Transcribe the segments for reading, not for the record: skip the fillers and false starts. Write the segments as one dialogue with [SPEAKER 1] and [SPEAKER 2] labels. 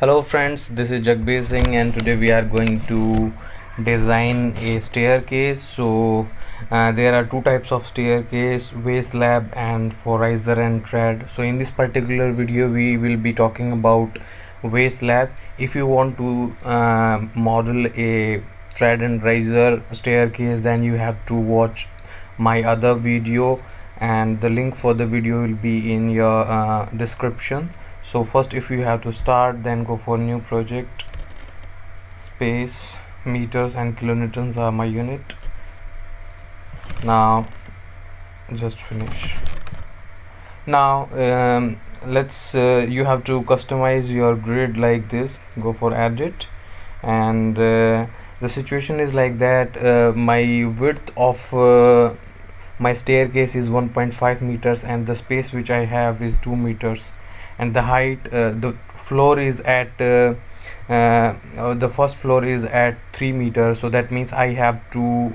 [SPEAKER 1] Hello friends, this is Jagbir Singh and today we are going to design a staircase. There are two types of staircase, way slab and for riser and tread. So in this particular video we will be talking about way slab. If you want to model a tread and riser staircase, then you have to watch my other video, and the link for the video will be in your description. So first, if you have to start, then go for new project, space, meters and kilonewtons are my unit. Now just finish. Now let's you have to customize your grid like this. Go for edit, and the situation is like that. My width of my staircase is 1.5 meters and the space which I have is 2 meters, and the height, the floor is at the first floor is at 3 meters, so that means I have to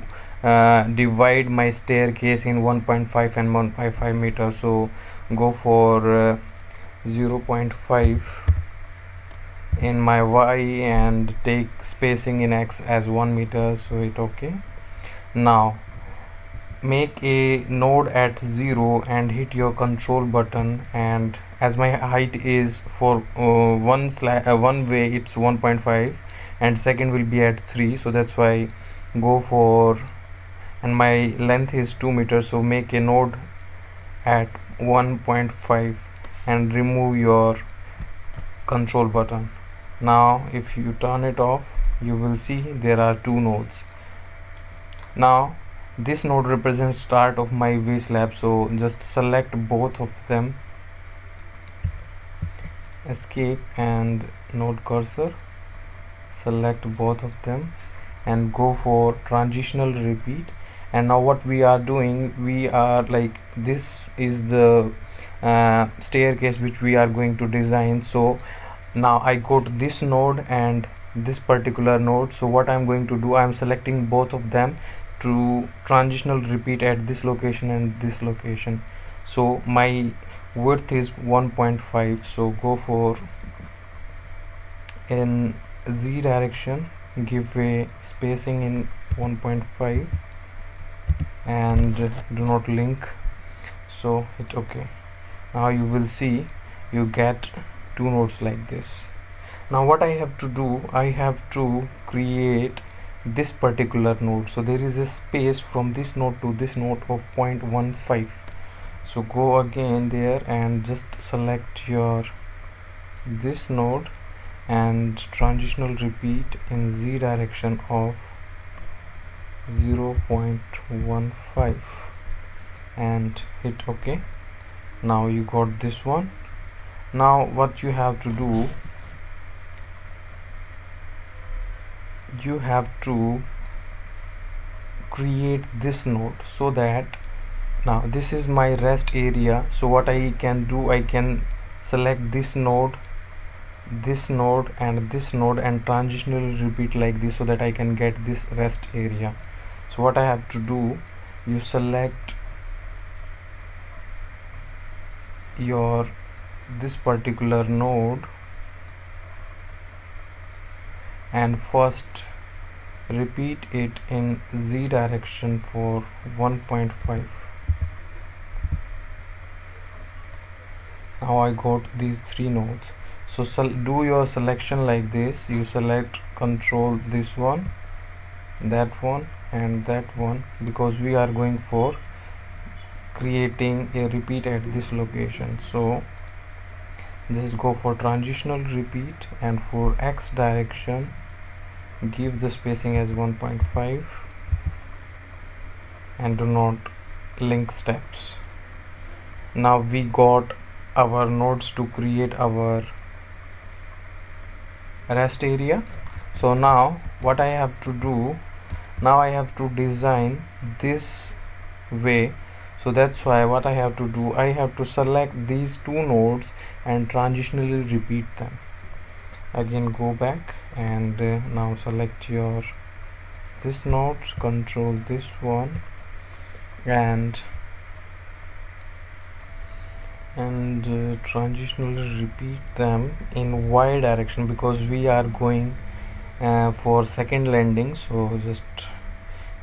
[SPEAKER 1] divide my staircase in 1.5 and 1.5 meters. So go for 0.5 in my y and take spacing in x as 1 meter, so it okay. Now make a node at 0 and hit your control button, and as my height is for one way it's 1.5 and second will be at 3, so that's why go for, and my length is 2 meters, so make a node at 1.5 and remove your control button. Now if you turn it off, you will see there are two nodes. Now this node represents start of my way slab, so just select both of them, escape and node cursor, select both of them and go for transitional repeat. And now what we are doing, we are like, this is the staircase which we are going to design. So now I go to this node and this particular node, so what I'm going to do, I'm selecting both of them to transitional repeat at this location and this location. So my width is 1.5, so go for, in z direction give a spacing in 1.5 and do not link, so hit OK. Now you will see you get two nodes like this. Now what I have to do, I have to create this particular node, so there is a space from this node to this node of 0.15. so go again there and just select your this node and transitional repeat in z direction of 0.15 and hit OK. Now you got this one. Now what you have to do, you have to create this node, so that now this is my rest area. So what I can do, I can select this node and this node and transitionally repeat like this, so that I can get this rest area. So what I have to do, you select your this particular node and first repeat it in z direction for 1.5. now I got these three nodes. So do your selection like this, you select control this one, that one and that one, because we are going for creating a repeat at this location. So just go for transitional repeat and for x direction give the spacing as 1.5 and do not link steps. Now we got our nodes to create our rest area. So now what I have to do, now I have to design this way. So that's why what I have to do, I have to select these two nodes and transitionally repeat them. Again go back and now select your this node, control this one and and transitionally repeat them in y direction because we are going for second landing. So just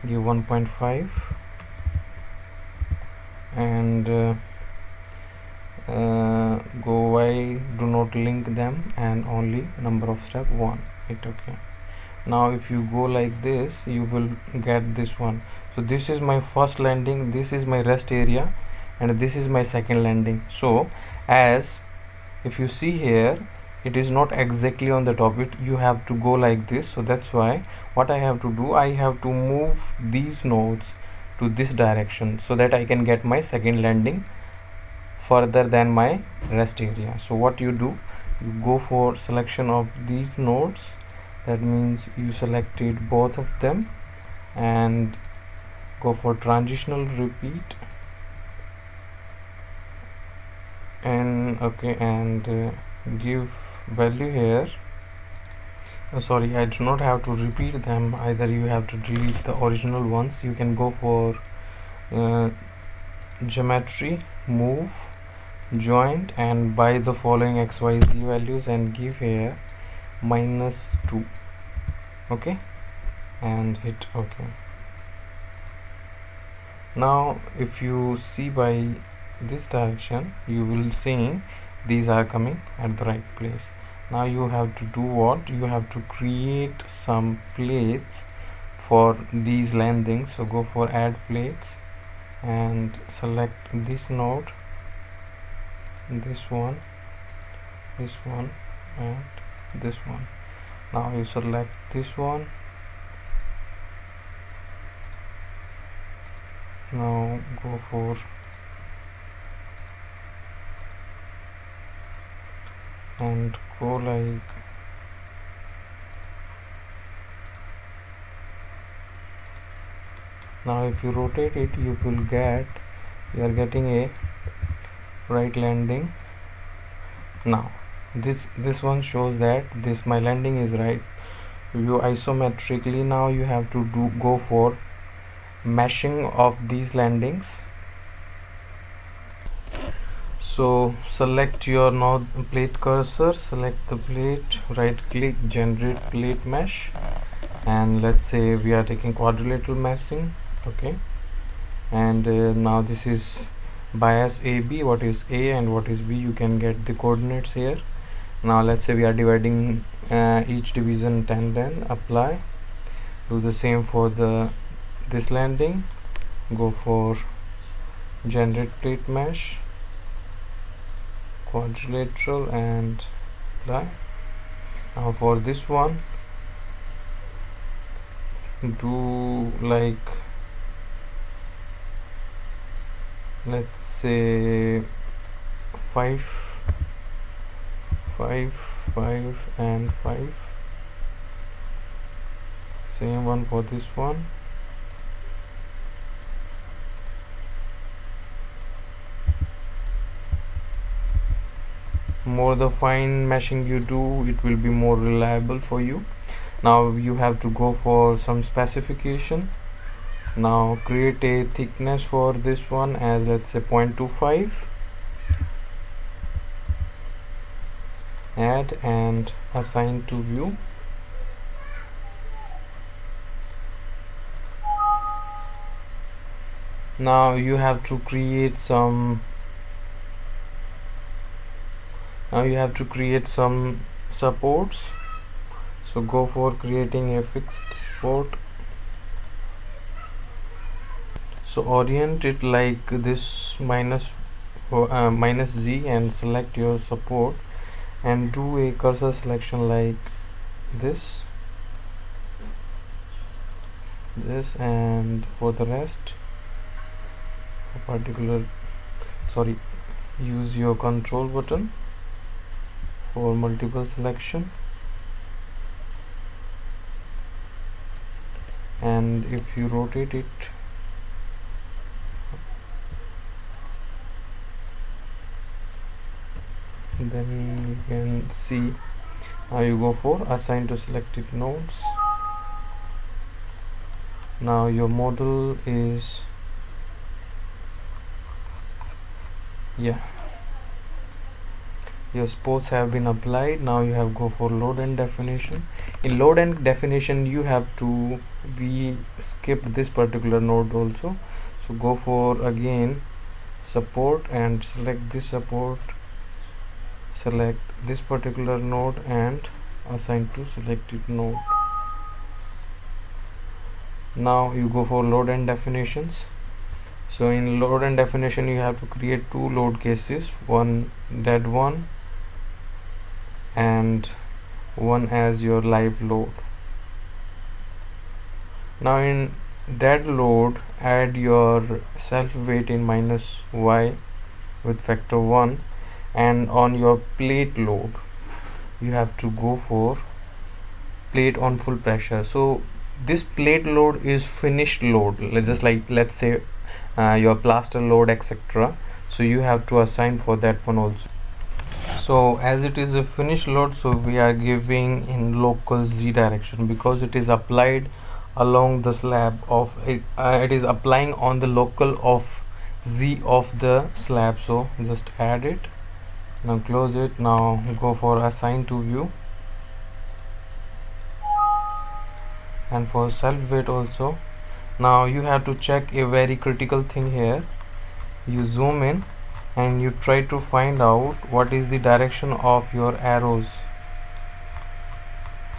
[SPEAKER 1] give 1.5 and go y, do not link them, and only number of step 1. Hit OK. Now if you go like this, you will get this one. So this is my first landing, this is my rest area, and this is my second landing. So as if you see here, it is not exactly on the top, you have to go like this. So that's why what I have to do, I have to move these nodes to this direction so that I can get my second landing further than my rest area. So what you do, you go for selection of these nodes, that means you selected both of them, and go for transitional repeat, and okay, and give value here. Sorry, I do not have to repeat them either, you have to delete the original ones. You can go for geometry, move, joint, and by the following xyz values, and give here -2. Okay, and hit OK. Now if you see by this direction, you will see these are coming at the right place. Now you have to do what, you have to create some plates for these landings. So go for add plates and select this node, this one, and this one. Now you select this one. Now go for and go like now. If you rotate it, you will get, you are getting a right landing. Now this one shows that this my landing is right. View isometrically. Now you have to go for meshing of these landings. So select your node plate cursor, select the plate, right click, generate plate mesh, and let's say we are taking quadrilateral meshing. Okay, and now this is bias AB, what is A and what is B, you can get the coordinates here. Now let's say we are dividing each division 10, apply, do the same for this landing, go for generate plate mesh, quadrilateral, and apply. Now for this one, do like, let's say 5, 5, and 5. Same one for this one. More the fine meshing you do, it will be more reliable for you. Now you have to go for some specification. Now create a thickness for this one as, let's say, 0.25, add and assign to view. Now you have to create some supports. So go for creating a fixed support. So orient it like this, minus Z, and select your support and do a cursor selection like this, and for the rest use your control button for multiple selection, and if you rotate it, then you can see. Now you go for assign to selected nodes. Now your model is, yeah, your sports have been applied. Now you have go for load and definition. In load and definition you have to we skip this particular node also, so go for again support and select this support, select this particular node and assign to selected node. Now you go for load and definitions. So in load and definition you have to create two load cases, one dead one and one as your live load. Now in dead load add your self weight in minus y with factor 1, and on your plate load you have to go for plate on full pressure. So this plate load is finished load, let's say your plaster load etc. So you have to assign for that one also. So as it is a finished load, so we are giving in local z direction because it is applied along the slab of it, it is applying on the local of z of the slab. So just add it, now close it. Now go for assign to view, and for self weight also. Now you have to check a very critical thing here. You zoom in and you try to find out what is the direction of your arrows.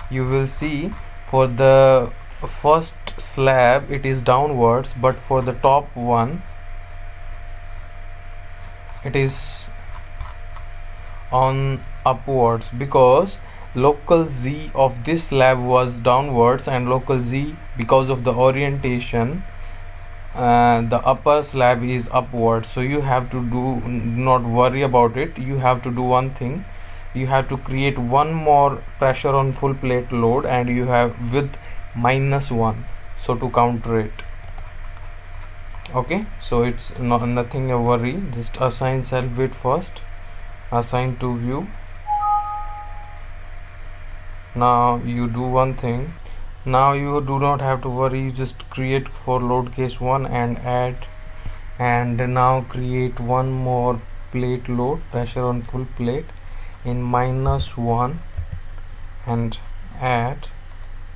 [SPEAKER 1] You will see for the first slab it is downwards, but for the top one it is on upwards because local z of this slab was downwards and local z because of the orientation the upper slab is upwards. So you have to do not worry about it. You have to do one thing, you have to create one more pressure on full plate load and you have with -1, so to counter it. Okay, so it's nothing a worry. Just assign self weight first, assign to view. Now you do one thing, now you do not have to worry, you just create for load case 1 and add, and now create one more plate load, pressure on full plate in -1 and add.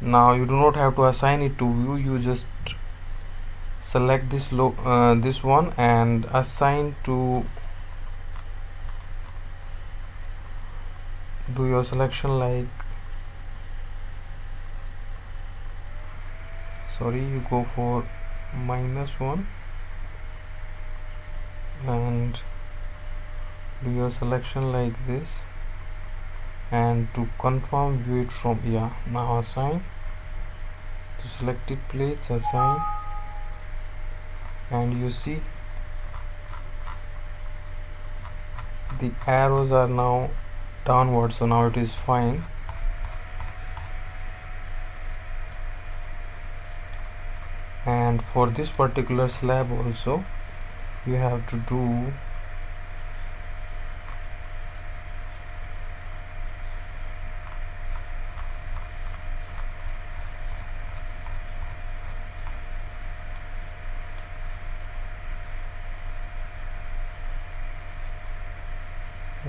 [SPEAKER 1] Now you do not have to assign it to view, you just select this this one and assign to do your selection like you go for -1 and do your selection like this, and to confirm view it from now assign to selected plates, assign, and you see the arrows are now downward, so now it is fine. And for this particular slab also you have to do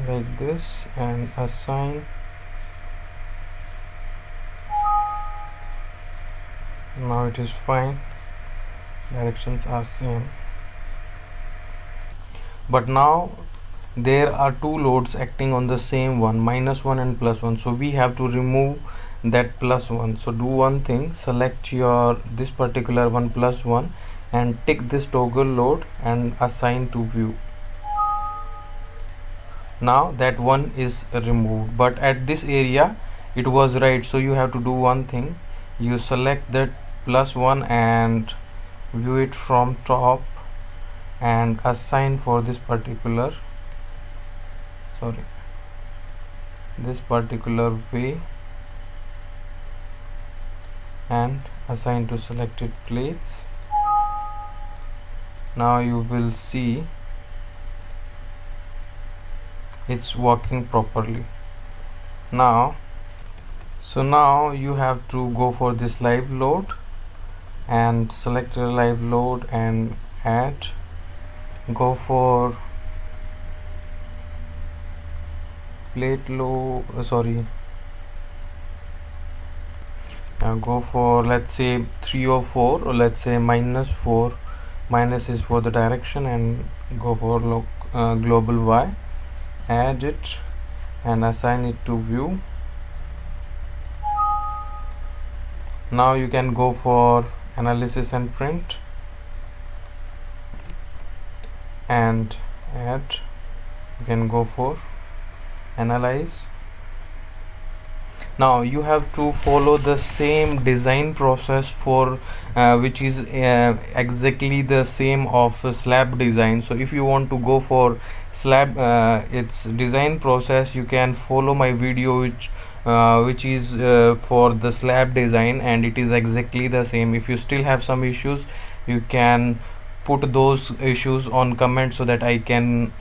[SPEAKER 1] like this and assign. Now it is fine, directions are same, but now there are two loads acting on the same one, -1 and +1, so we have to remove that +1. So do one thing, select your this particular one +1 and tick this toggle load and assign to view. Now that one is removed, but at this area it was right, so you have to do one thing, you select that +1 and view it from top and assign for this particular way and assign to selected plates. Now you will see it's working properly now. So now you have to go for this live load and select a live load and add, go for plate low, sorry, go for, let's say, 3 or 4, or let's say -4. Minus is for the direction, and go for global Y. Add it and assign it to view. Now you can go for analysis and print, and add. You can go for analyze. Now you have to follow the same design process for which is exactly the same of slab design. So if you want to go for slab its design process, you can follow my video which is for the slab design, and it is exactly the same. If you still have some issues, you can put those issues on comment so that I can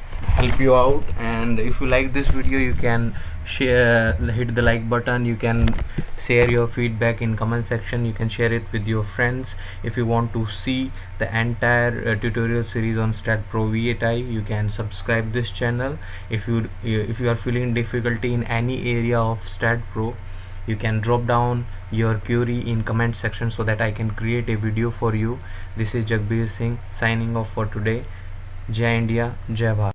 [SPEAKER 1] help you out. And if you like this video, you can share, hit the like button. You can share your feedback in comment section. You can share it with your friends. If you want to see the entire tutorial series on staad pro v8i, you can subscribe this channel. If you are feeling difficulty in any area of staad pro, you can drop down your query in comment section so that I can create a video for you. This is Jagbir Singh signing off for today. Jai India, Jai Bharat.